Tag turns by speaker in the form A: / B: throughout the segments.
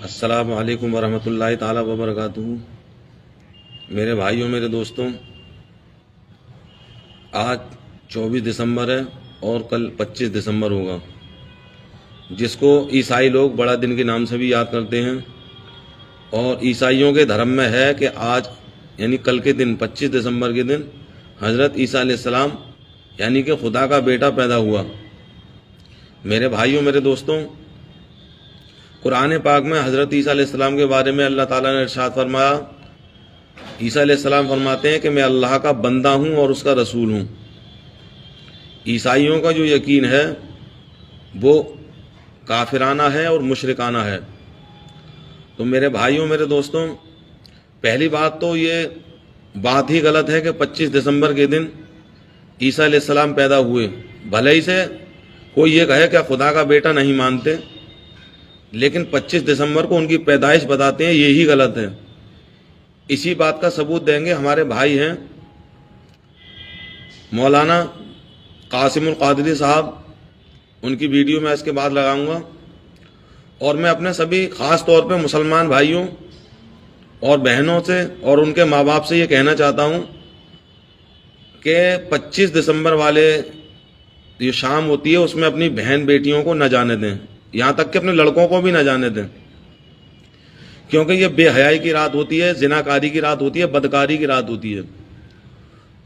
A: السلام علیکم ورحمۃ اللہ تعالی وبرکاتہ۔ میرے بھائیوں، میرے دوستوں، آج 24 دسمبر ہے اور کل 25 دسمبر ہوگا، جس کو عیسائی لوگ بڑا دن کے نام سے بھی یاد کرتے ہیں۔ اور عیسائیوں کے دھرم میں ہے کہ آج یعنی کل کے دن 25 دسمبر کے دن حضرت عیسیٰ علیہ السلام یعنی کہ خدا کا بیٹا پیدا ہوا۔ میرے بھائیوں، میرے دوستوں، قرآن پاک میں حضرت عیسیٰ علیہ السلام کے بارے میں اللہ تعالیٰ نے ارشاد فرمایا۔ عیسیٰ علیہ السلام فرماتے ہیں کہ میں اللہ کا بندہ ہوں اور اس کا رسول ہوں۔ عیسائیوں کا جو یقین ہے وہ کافرانہ ہے اور مشرکانہ ہے۔ تو میرے بھائیوں، میرے دوستوں، پہلی بات تو یہ بات ہی غلط ہے کہ 25 دسمبر کے دن عیسیٰ علیہ السلام پیدا ہوئے۔ بھلے ہی سے کوئی یہ کہے کہ خدا کا بیٹا نہیں مانتے، لیکن 25 دسمبر کو ان کی پیدائش بتاتے ہیں، یہی غلط ہے۔ اسی بات کا ثبوت دیں گے ہمارے بھائی ہیں مولانا قاسم القادری صاحب، ان کی ویڈیو میں اس کے بعد لگاؤں گا۔ اور میں اپنے سبھی خاص طور پہ مسلمان بھائیوں اور بہنوں سے اور ان کے ماں باپ سے یہ کہنا چاہتا ہوں کہ 25 دسمبر والے یہ شام ہوتی ہے، اس میں اپنی بہن بیٹیوں کو نہ جانے دیں، یہاں تک کہ اپنے لڑکوں کو بھی نہ جانے دیں، کیونکہ یہ بے حیائی کی رات ہوتی ہے، زناکاری کی رات ہوتی ہے، بدکاری کی رات ہوتی ہے۔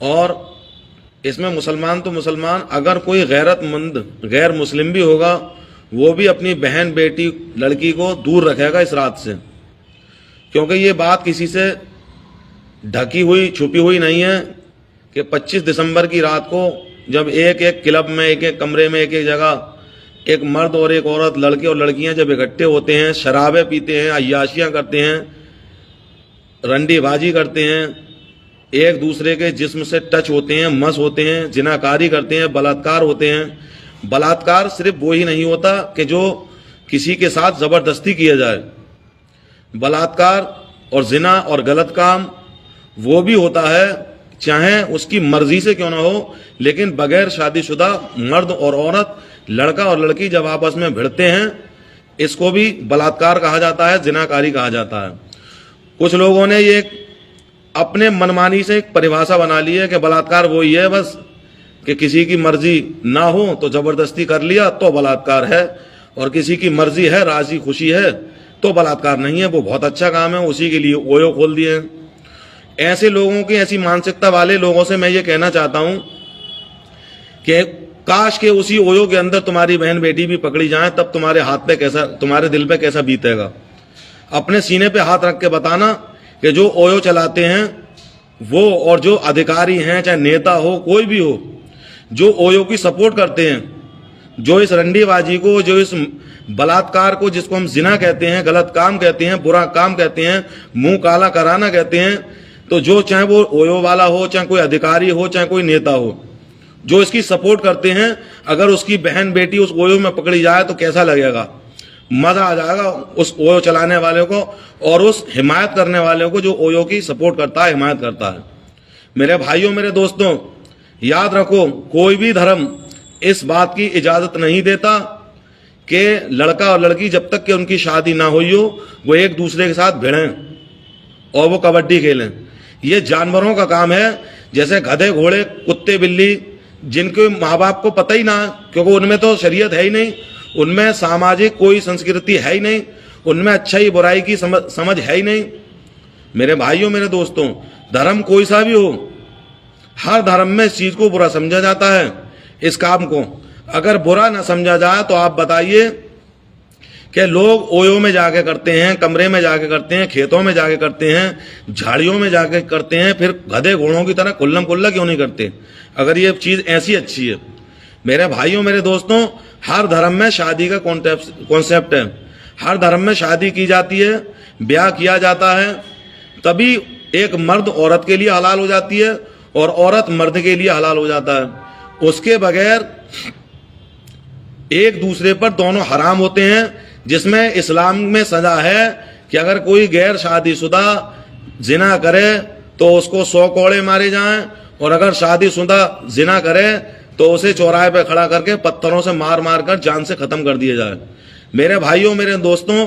A: اور اس میں مسلمان تو مسلمان، اگر کوئی غیرت مند غیر مسلم بھی ہوگا وہ بھی اپنی بہن بیٹی لڑکی کو دور رکھے گا اس رات سے، کیونکہ یہ بات کسی سے ڈھکی ہوئی چھپی ہوئی نہیں ہے کہ 25 دسمبر کی رات کو جب ایک ایک کلب میں، ایک ایک کمرے میں، ایک ایک جگہ ایک مرد اور ایک عورت، لڑکے اور لڑکیاں جب اکٹھے ہوتے ہیں، شرابیں پیتے ہیں، عیاشیاں کرتے ہیں، رنڈی بازی کرتے ہیں، ایک دوسرے کے جسم سے ٹچ ہوتے ہیں، مس ہوتے ہیں، زناکاری کرتے ہیں، بلاತ್کار ہوتے ہیں۔ بلاತ್کار صرف وہی نہیں ہوتا کہ جو کسی کے ساتھ زبردستی کیا جائے، بلاತ್کار اور زنا اور غلط کام وہ بھی ہوتا ہے، چاہے اس کی مرضی سے کیوں نہ ہو، لیکن بغیر شادی شدہ مرد اور عورت، لڑکا اور لڑکی جب آپس میں بھڑتے ہیں، اس کو بھی بلاತ್کار کہا جاتا ہے، زناکاری کہا جاتا ہے۔ کچھ لوگوں نے یہ اپنے منمانی سے ایک پریبھاشا بنا لی ہے کہ بلاತ್کار وہی ہے بس کہ کسی کی مرضی نہ ہو تو زبردستی کر لیا تو بلاತ್کار ہے، اور کسی کی مرضی ہے، راضی خوشی ہے تو بلاತ್کار نہیں ہے، وہ بہت اچھا کام ہے، اسی کے لیے اویو کھول دیے ہیں۔ ایسے لوگوں کی، ایسی مانسکتا والے لوگوں سے میں یہ کہنا چاہتا ہوں کہ کاش کہ اسی اویو کے اندر تمہاری بہن بیٹی بھی پکڑی جائیں، تب تمہارے ہاتھ پہ کیسا، تمہارے دل پہ کیسا بیتے گا۔ اپنے سینے پہ ہاتھ رکھ کے بتانا کہ جو اویو چلاتے ہیں وہ، اور جو ادھیکاری ہیں، چاہے نیتا ہو کوئی بھی ہو، جو اویو کی سپورٹ کرتے ہیں، جو اس رنڈی بازی کو، جو اس بلاತ್کار کو، جس کو ہم زنا کہتے ہیں، غلط کام کہتے ہیں، برا کام کہتے ہیں، منہ کالا کرانا کہتے ہیں، تو جو چاہے وہ اویو والا ہو، چاہے کوئی ادھیکاری ہو، چاہے کوئی نیتا ہو، جو اس کی سپورٹ کرتے ہیں، اگر اس کی بہن بیٹی اس اویو میں پکڑی جائے تو کیسا لگے گا؟ مزہ آ جائے گا اس اویو چلانے والے کو اور اس حمایت کرنے والے کو جو اویو کی سپورٹ کرتا ہے، حمایت کرتا ہے۔ میرے بھائیوں، میرے دوستوں، یاد رکھو، کوئی بھی دھرم اس بات کی اجازت نہیں دیتا کہ لڑکا اور لڑکی جب تک کہ ان کی شادی نہ ہوئی ہو وہ ایک دوسرے کے ساتھ بھیڑیں اور وہ کبڈی کھیلیں۔ یہ جانوروں کا کام ہے، جیسے گدھے، گھوڑے، کتے، بلی، جن کے ماں باپ کو پتہ ہی نہ، کیونکہ ان میں تو شریعت ہے ہی نہیں، ان میں ساماجک کوئی سنسکرتی ہے ہی نہیں، ان میں اچھائی برائی کی سمجھ ہے ہی نہیں۔ میرے بھائیوں، میرے دوستوں، دھرم کوئی سا بھی ہو، ہر دھرم میں اس چیز کو برا سمجھا جاتا ہے۔ اس کام کو اگر برا نہ سمجھا جائے تو آپ بتائیے کہ لوگ اویو میں جا کے کرتے ہیں، کمرے میں جا کے کرتے ہیں، کھیتوں میں جا کے کرتے ہیں، جھاڑیوں میں جا کے کرتے ہیں، پھر گدھے گھوڑوں کی طرح کلم کلا کیوں نہیں کرتے اگر یہ چیز ایسی اچھی ہے؟ میرے بھائیوں، میرے دوستوں، ہر دھرم میں شادی کا کانسیپٹ ہے، ہر دھرم میں شادی کی جاتی ہے، بیاہ کیا جاتا ہے، تبھی ایک مرد عورت کے لیے حلال ہو جاتی ہے اور عورت مرد کے لیے حلال ہو جاتا ہے۔ اس کے بغیر ایک دوسرے پر دونوں حرام ہوتے ہیں، جس میں اسلام میں سزا ہے کہ اگر کوئی غیر شادی شدہ زنا کرے تو اس کو 100 کوڑے مارے جائیں، اور اگر شادی شدہ زنا کرے تو اسے چوراہے پہ کھڑا کر کے پتھروں سے مار مار کر جان سے ختم کر دیا جائے۔ میرے بھائیوں، میرے دوستوں،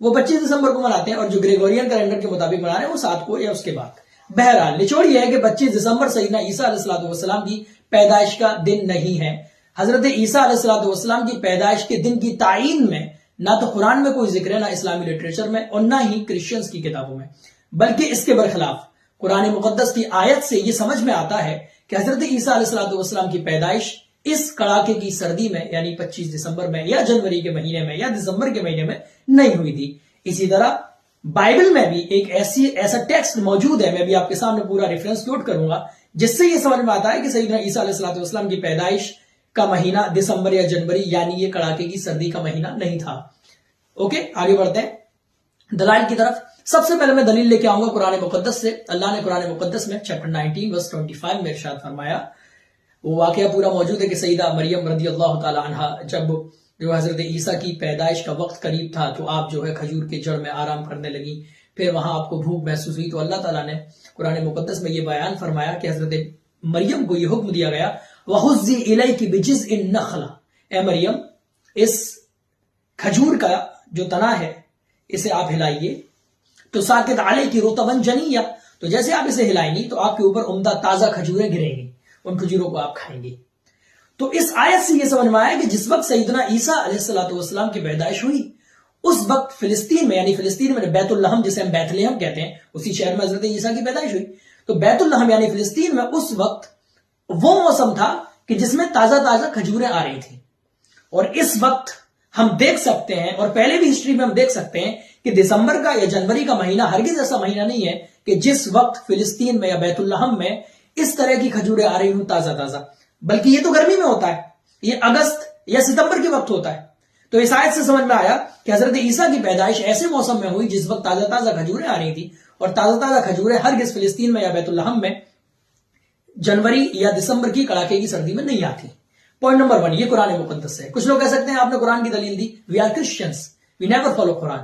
B: وہ 25 دسمبر کو مناتے ہیں، اور جو گریگورین کیلنڈر کے مطابق منا رہے ہیں وہ 7 کو یا اس کے بعد۔ بہرحال نچوڑ یہ ہے کہ 25 دسمبر سیدنا عیسیٰ علیہ السلام کی پیدائش کا دن نہیں ہے۔ حضرت عیسیٰ علیہ السلام کی پیدائش کے دن کی تعین میں نہ تو قرآن میں کوئی ذکر ہے، نہ اسلامی لٹریچر میں، اور نہ ہی کرسچنز کی کتابوں میں، بلکہ اس کے برخلاف قرآن مقدس کی آیت سے یہ سمجھ میں آتا ہے کہ حضرت عیسیٰ علیہ السلام کی پیدائش اس کڑاکے کی سردی میں یعنی 25 دسمبر میں یا جنوری کے مہینے میں یا دسمبر کے مہینے میں نہیں ہوئی تھی۔ اسی طرح بائبل میں بھی ایک ایسا ٹیکسٹ موجود ہے، میں بھی آپ کے سامنے پورا ریفرنس نوٹ کروں گا، جس سے یہ سمجھ میں آتا ہے کہ سیدنا عیسیٰ علیہ السلام کی پیدائش کا مہینہ دسمبر یا جنوری یعنی یہ کڑاکے کی سردی کا مہینہ نہیں تھا۔ اوکے، آگے بڑھتے ہیں دلائل کی طرف۔ سب سے پہلے میں دلیل لے کے آؤں گا قرآن مقدس سے۔ اللہ نے قرآن مقدس میں چیپٹر 19 ورس 25 میں ارشاد فرمایا، وہ واقعہ پورا موجود ہے کہ سیدہ مریم رضی اللہ تعالی عنہا جب جو حضرت عیسیٰ کی پیدائش کا وقت قریب تھا تو آپ جو ہے کھجور کے جڑ میں آرام کرنے لگی، پھر وہاں آپ کو بھوک محسوس ہوئی، تو اللہ تعالیٰ نے قرآن مقدس میں یہ بیان فرمایا کہ حضرت مریم کو یہ حکم دیا گیا، وَحُزِّ إِلَيْكِ بِجِزْءِ النَّخْلَةِ، اے مریم اس کھجور کا جو تنا ہے اسے آپ ہلائیے، تو ساکت علیہ رطبا جنیہ، تو جیسے آپ اسے ہلائیں گی تو آپ کے اوپر عمدہ تازہ کھجوریں گریں گی، ان کھجوروں کو آپ کھائیں گے۔ تو اس آیت سے یہ سمجھ میں آیا کہ جس وقت سیدنا عیسیٰ علیہ السلام کی پیدائش ہوئی اس وقت فلسطین میں، یعنی فلسطین میں بیت الحم جسے ہم بیت لحم کہتے ہیں، اسی شہر میں حضرت عیسیٰ کی پیدائش ہوئی، تو بیت الحم یعنی فلسطین میں اس وقت وہ موسم تھا کہ جس میں تازہ تازہ کھجوریں آ رہی تھیں۔ اور اس وقت ہم دیکھ سکتے ہیں، اور پہلے بھی ہسٹری میں ہم دیکھ سکتے ہیں کہ دسمبر کا یا جنوری کا مہینہ ہرگز ایسا مہینہ نہیں ہے کہ جس وقت فلسطین میں یا بیت الحم میں اس طرح کی کھجوریں آ رہی ہوں تازہ تازہ، بلکہ یہ تو گرمی میں ہوتا ہے، یہ اگست یا ستمبر کے وقت ہوتا ہے۔ تو اس آیت سے سمجھ میں آیا کہ حضرت عیسیٰ کی پیدائش ایسے موسم میں ہوئی جس وقت تازہ تازہ کھجوریں آ رہی تھی، اور تازہ تازہ کھجوریں ہرگز فلسطین میں یا بیت الحم میں جنوری یا دسمبر کی کڑاکے کی سردی میں نہیں آتی۔ پوائنٹ نمبر 1، یہ قرآن مقدس ہے۔ کچھ لوگ کہہ سکتے ہیں آپ نے قرآن کی دلیل دی، we are Christians, we never follow Quran.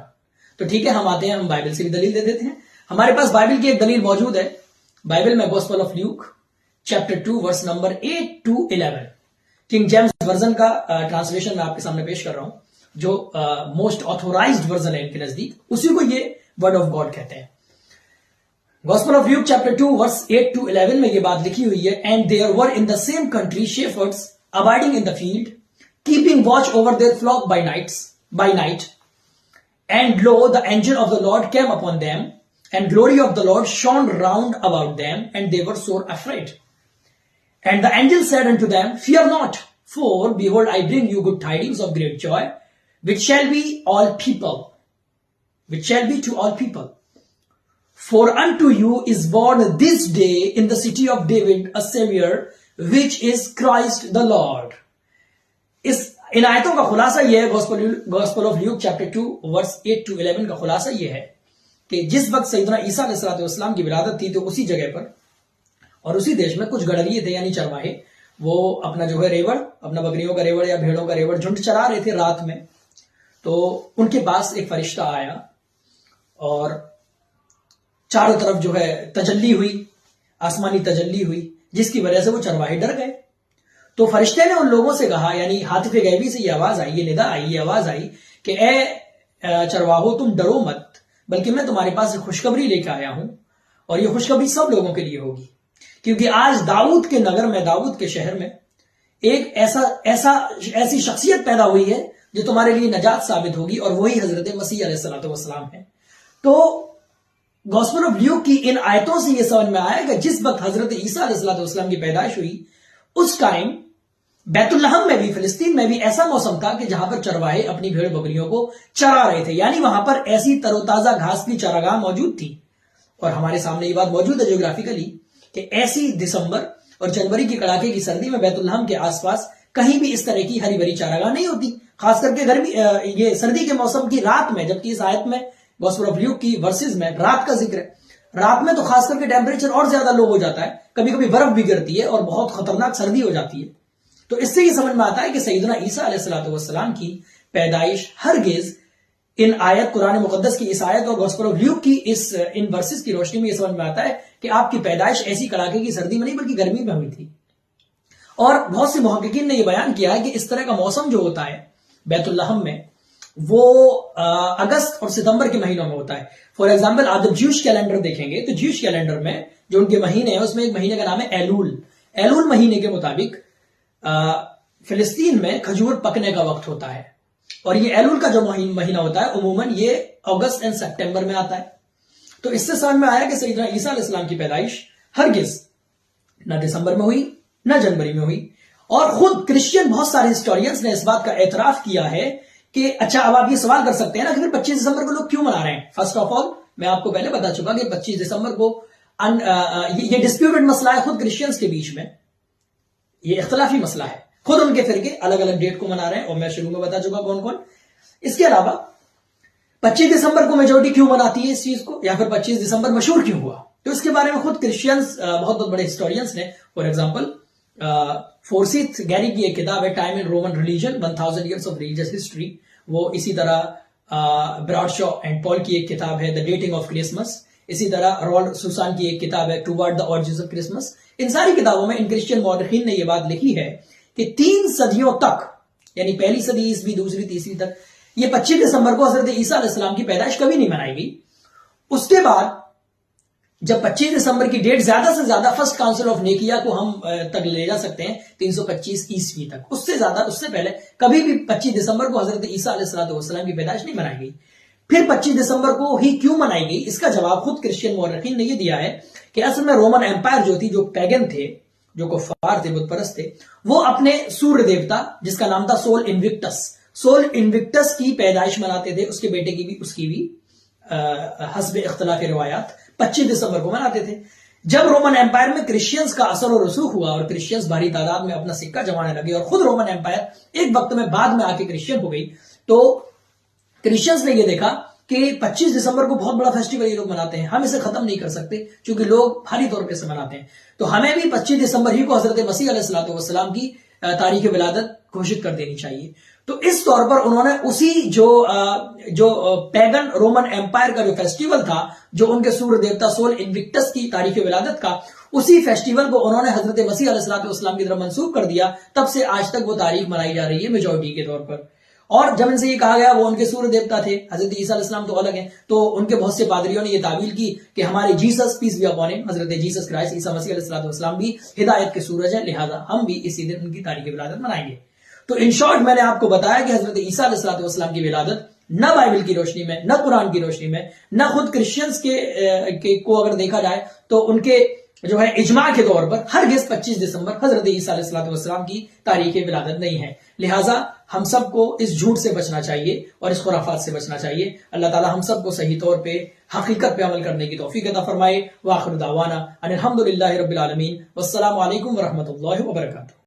B: تو ٹھیک ہے، ہم آتے ہیں، ہم بائبل سے بھی دلیل دے دیتے ہیں۔ ہمارے پاس بائبل کی ایک دلیل موجود ہے، بائبل میں gospel of Luke chapter 2 verse number 8 to 11، King James version کا ٹرانسلیشن میں آپ کے سامنے پیش کر رہا ہوں، جو موسٹ آتھورائزڈ ورژن ہے ان کے نزدیک، اسی کو یہ ورڈ آف گاڈ کہتے ہیں۔ Gospel of Luke chapter 2 verse 8 to 11 میں یہ بات لکھی ہوئی ہے، and there were in the same country shepherds abiding in the field, keeping watch over their flock by night. And lo, the angel of the Lord came upon them, and glory of the Lord shone round about them, and they were sore afraid. And the angel said unto them, fear not, for behold, I bring you good tidings of great joy, which shall be to all people. For unto you is born this day in the city of David a Savior, which is Christ the Lord. ان آیتوں کا خلاصہ یہ ہے، gospel of Luke chapter 2 verse 8 to 11 کا خلاصہ یہ ہے کہ جس وقت سیدنا عیسیٰ علیہ السلام کی ولادت تھی تو اسی جگہ پر اور اسی دیش میں کچھ گڑریے تھے یعنی چرواہے، وہ اپنا جو ہے ریوڑ، اپنا بکریوں کا ریوڑ یا بھیڑوں کا ریوڑ جھنڈ چرا رہے تھے رات میں۔ تو ان کے پاس ایک فرشتہ آیا اور چاروں طرف جو ہے تجلی ہوئی، آسمانی تجلی ہوئی، جس کی وجہ سے وہ چرواہے ڈر گئے۔ تو فرشتے نے ان لوگوں سے کہا، یعنی ہاتف غیبی سے یہ آواز آئی، یہ ندا آئی، یہ آواز آئی کہ اے چرواہو تم ڈرو مت، بلکہ میں تمہارے پاس ایک خوشخبری لے کے آیا ہوں، اور یہ خوشخبری سب لوگوں کے لیے ہوگی، کیونکہ آج داؤد کے نگر میں، داؤد کے شہر میں ایک ایسی شخصیت پیدا ہوئی ہے جو تمہارے لیے نجات ثابت ہوگی، اور وہی حضرت مسیح علیہ السلام ہے۔ تو گوسپل آف لیوک کی ان آیتوں سے یہ سمجھ میں آیا کہ جس وقت حضرت عیسیٰ علیہ السلام کی پیدائش ہوئی اس ٹائم بیت الحم میں بھی، فلسطین میں بھی ایسا موسم تھا کہ جہاں پر چرواہے اپنی بھیڑ بکریوں کو چرا رہے تھے، یعنی وہاں پر ایسی تر و تازہ گھاس کی چراگاہ موجود تھی۔ اور ہمارے سامنے یہ بات موجود ہے جیوگرافیکلی کہ ایسی دسمبر اور جنوری کی کڑاکے کی سردی میں بیت الحم کے آس پاس کہیں بھی اس طرح کی ہری بھری چراگاہ نہیں ہوتی، خاص کر کے گرمی یہ سردی کے موسم کی رات میں، جبکہ اس آیت میں گوسپل آف لیوک کی ورسز میں رات کا ذکر ہے۔ رات میں تو خاص کر کے ٹیمپریچر اور زیادہ لو ہو جاتا ہے، کبھی کبھی برف بھی گرتی ہے اور بہت خطرناک سردی ہو جاتی ہے۔ تو اس سے یہ سمجھ میں آتا ہے کہ سیدنا عیسیٰ علیہ السلام کی پیدائش ہرگز ان آیت، قرآن مقدس کی اس آیت اور گوسپل آف لیوک کی ان ورسز کی روشنی میں یہ سمجھ میں آتا ہے کہ آپ کی پیدائش ایسی کڑاکے کی سردی میں نہیں بلکہ گرمی میں ہوئی تھی۔ اور بہت سے محققین نے یہ بیان کیا ہے کہ اس طرح کا موسم جو ہوتا ہے بیت الحم میں وہ اگست اور ستمبر کے مہینوں میں ہوتا ہے. فار ایگزامپل آپ جب جیوش کیلنڈر دیکھیں گے تو جیوش کیلنڈر میں جو ان کے مہینے ہیں اس میں ایک مہینے کا نام ہے ایلول. ایلول مہینے کے مطابق فلسطین میں کھجور پکنے کا وقت ہوتا ہے, اور یہ ایلول کا جو مہینہ ہوتا ہے عموماً یہ اگست اینڈ سپٹمبر میں آتا ہے. تو اس سے سمجھ میں آیا کہ سیدنا عیسیٰ علیہ السلام کی پیدائش ہرگز نہ دسمبر میں ہوئی نہ جنوری میں ہوئی. اور خود کرسچین بہت سارے ہسٹورینز نے اس بات کا اعتراف کیا ہے کہ اچھا اب آپ یہ سوال کر سکتے ہیں نا کہ پھر 25 دسمبر کو لوگ کیوں منا رہے ہیں. فرسٹ آف آل میں آپ کو پہلے بتا چکا کہ 25 دسمبر کو یہ ڈسپیوٹڈ مسئلہ ہے خود کرسچینز کے بیچ میں, یہ اختلافی مسئلہ ہے. خود ان کے فرقے الگ الگ ڈیٹ کو منا رہے ہیں اور میں شروع میں بتا چکا کون کون. اس کے علاوہ 25 دسمبر کو میجورٹی کیوں مناتی ہے اس چیز کو, یا پھر 25 دسمبر مشہور کیوں ہوا, تو اس کے بارے میں خود کرسچینز بہت بڑے ہسٹورینز نے, فار ایگزامپل فورسیتھ گیری کی ایک کتاب ہے time in Roman religion 1000 years of religious history, وہ اسی طرح براڈ شا اینڈ پال کی ایک کتاب ہے دا ڈیٹنگ آف کرسمس, اسی طرح رولڈ سوسان کی ایک کتاب ہے ٹوورڈ دا آرجنز آف کرسمس. ان ساری کتابوں میں ان کرسچین مورخین نے یہ بات لکھی ہے کہ 3 صدیوں تک, یعنی پہلی صدی عیسوی دوسری تیسری تک, یہ 25 دسمبر کو حضرت عیسیٰ علیہ السلام کی پیدائش کبھی نہیں منائی گئی. اس کے بعد جب 25 دسمبر کی ڈیٹ زیادہ سے زیادہ فرسٹ کاؤنسل آف نیکیا کو ہم تک لے جا سکتے ہیں 325 عیسوی تک, اس سے زیادہ اس سے پہلے کبھی بھی 25 دسمبر کو حضرت عیسیٰ علیہ السلام کی پیدائش نہیں منائی گئی. پھر 25 دسمبر کو ہی کیوں منائی گئی, اس کا جواب خود کرسچین مورخین نے یہ دیا ہے کہ اصل میں رومن ایمپائر جو تھی, جو پیگن تھے, جو کفار تھے, بت پرست تھے, وہ اپنے سوریہ دیوتا جس کا نام تھا سول انوکٹس کی پیدائش مناتے تھے. اس کے بیٹے کی بھی اس کی بھی حسب اختلاف روایات 25 دسمبر کو مناتے تھے. جب رومن ایمپائر میں کرسچینز کا اثر و رسوخ ہوا اور کرسچینز بھاری تعداد میں اپنا سکہ جمانے لگے اور خود رومن ایمپائر ایک وقت میں بعد میں آ کے کرسچین ہو گئی, تو کرسچینز نے یہ دیکھا کہ 25 دسمبر کو بہت بڑا فیسٹیول یہ لوگ مناتے ہیں, ہم اسے ختم نہیں کر سکتے کیونکہ لوگ بھاری طور پہ اسے مناتے ہیں, تو ہمیں بھی 25 دسمبر ہی کو حضرت مسیح علیہ السلام کی تاریخ ولادت گھوشت کر دینی چاہیے. تو اس طور پر انہوں نے اسی جو پیگن رومن ایمپائر کا جو فیسٹیول تھا, جو ان کے سوریہ دیوتا سول انوکٹس کی تاریخ ولادت کا, اسی فیسٹیول کو انہوں نے حضرت مسیح علیہ السلام کی طرف منسوخ کر دیا. تب سے آج تک وہ تاریخ منائی جا رہی ہے میجورٹی کے طور پر. اور جب ان سے یہ کہا گیا وہ ان کے سوریہ دیوتا تھے, حضرت عیسیٰ علیہ السلام تو الگ ہیں, تو ان کے بہت سے پادریوں نے یہ تعویل کی کہ ہمارے Jesus piece be upon him, حضرت جیسس کرائسٹ عیسیٰ مسیح علیہ السلام بھی ہدایت کے سورج ہیں, لہذا ہم بھی اسی دن ان کی تاریخ ولادت منائیں گے. تو ان شارٹ میں نے آپ کو بتایا کہ حضرت عیسیٰ علیہ السلام کی ولادت نہ بائبل کی روشنی میں, نہ قرآن کی روشنی میں, نہ خود کرسچینز کو اگر دیکھا جائے تو ان کے جو ہے اجماع کے طور پر ہرگز 25 دسمبر حضرت عیسیٰ علیہ السلام کی تاریخ ولادت نہیں ہے. لہٰذا ہم سب کو اس جھوٹ سے بچنا چاہیے اور اس خرافات سے بچنا چاہیے. اللہ تعالی ہم سب کو صحیح طور پہ حقیقت پہ عمل کرنے کی توفیق عطا فرمائے. وآخر دعوانا ان الحمد للہ رب العالمین, والسلام علیکم ورحمۃ اللہ وبرکاتہ.